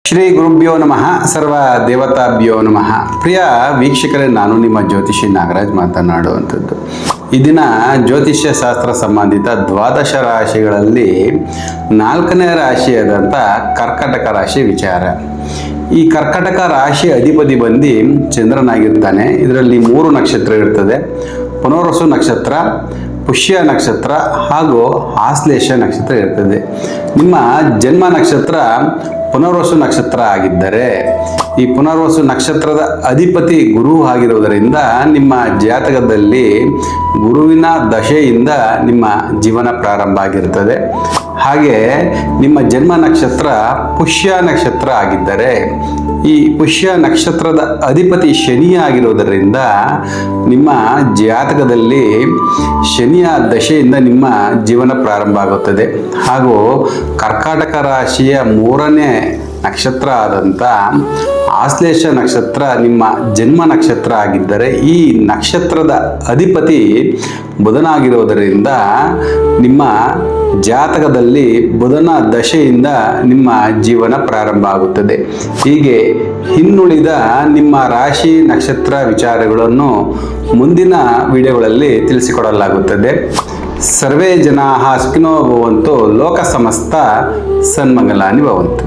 ಶ್ರೀ ಗುರುಭ್ಯೋ ನಮಃ ಸರ್ವ ದೇವತಾಭ್ಯೋ ನಮಃ. ಪ್ರಿಯ ವೀಕ್ಷಕರೇ, ನಾನು ನಿಮ್ಮ ಜ್ಯೋತಿಷಿ ನಾಗರಾಜ್ ಮಾತನಾಡುವಂಥದ್ದು. ಈ ದಿನ ಜ್ಯೋತಿಷ್ಯ ಶಾಸ್ತ್ರ ಸಂಬಂಧಿತ ದ್ವಾದಶ ರಾಶಿಗಳಲ್ಲಿ 4ನೇ ರಾಶಿಯಾದಂಥ ಕರ್ಕಟಕ ರಾಶಿ ವಿಚಾರ. ಈ ಕರ್ಕಟಕ ರಾಶಿ ಅಧಿಪತಿ ಬಂದು ಚಂದ್ರನಾಗಿರ್ತಾನೆ. ಇದರಲ್ಲಿ 3 ನಕ್ಷತ್ರ ಇರ್ತದೆ: ಪುನರ್ವಸು ನಕ್ಷತ್ರ, ಪುಷ್ಯ ನಕ್ಷತ್ರ ಹಾಗೂ ಆಶ್ಲೇಷ ನಕ್ಷತ್ರ ಇರ್ತದೆ. ನಿಮ್ಮ ಜನ್ಮ ನಕ್ಷತ್ರ ಪುನರ್ವಸು ನಕ್ಷತ್ರ ಆಗಿದ್ದರೆ, ಈ ಪುನರ್ವಸು ನಕ್ಷತ್ರದ ಅಧಿಪತಿ ಗುರು ಆಗಿರುವುದರಿಂದ ನಿಮ್ಮ ಜಾತಕದಲ್ಲಿ ಗುರುವಿನ ದಶೆಯಿಂದ ನಿಮ್ಮ ಜೀವನ ಪ್ರಾರಂಭ ಆಗಿರ್ತದೆ. ಹಾಗೆ ನಿಮ್ಮ ಜನ್ಮ ನಕ್ಷತ್ರ ಪುಷ್ಯ ನಕ್ಷತ್ರ ಆಗಿದ್ದರೆ, ಈ ಪುಷ್ಯ ನಕ್ಷತ್ರದ ಅಧಿಪತಿ ಶನಿ ಆಗಿರುವುದರಿಂದ ನಿಮ್ಮ ಜಾತಕದಲ್ಲಿ ಶನಿಯ ದಶೆಯಿಂದ ನಿಮ್ಮ ಜೀವನ ಪ್ರಾರಂಭ ಆಗುತ್ತದೆ. ಹಾಗೂ ಕರ್ಕಾಟಕ ರಾಶಿಯ 3ನೇ ನಕ್ಷತ್ರ ಆದಂಥ ಆಶ್ಲೇಷ ನಕ್ಷತ್ರ ನಿಮ್ಮ ಜನ್ಮ ನಕ್ಷತ್ರ ಆಗಿದ್ದರೆ, ಈ ನಕ್ಷತ್ರದ ಅಧಿಪತಿ ಬುಧನಾಗಿರುವುದರಿಂದ ನಿಮ್ಮ ಜಾತಕದಲ್ಲಿ ಬುಧನ ದಶೆಯಿಂದ ನಿಮ್ಮ ಜೀವನ ಪ್ರಾರಂಭ ಆಗುತ್ತದೆ. ಹೀಗೆ ಇನ್ನುಳಿದ ನಿಮ್ಮ ರಾಶಿ ನಕ್ಷತ್ರ ವಿಚಾರಗಳನ್ನು ಮುಂದಿನ ವಿಡಿಯೋಗಳಲ್ಲಿ ತಿಳಿಸಿಕೊಡಲಾಗುತ್ತದೆ. ಸರ್ವೇ ಜನಾಃ ಸುಖಿನೋ ಭವಂತು, ಲೋಕ ಸಮಸ್ತ ಸನ್ಮಂಗಲಾನಿ ಭವಂತು.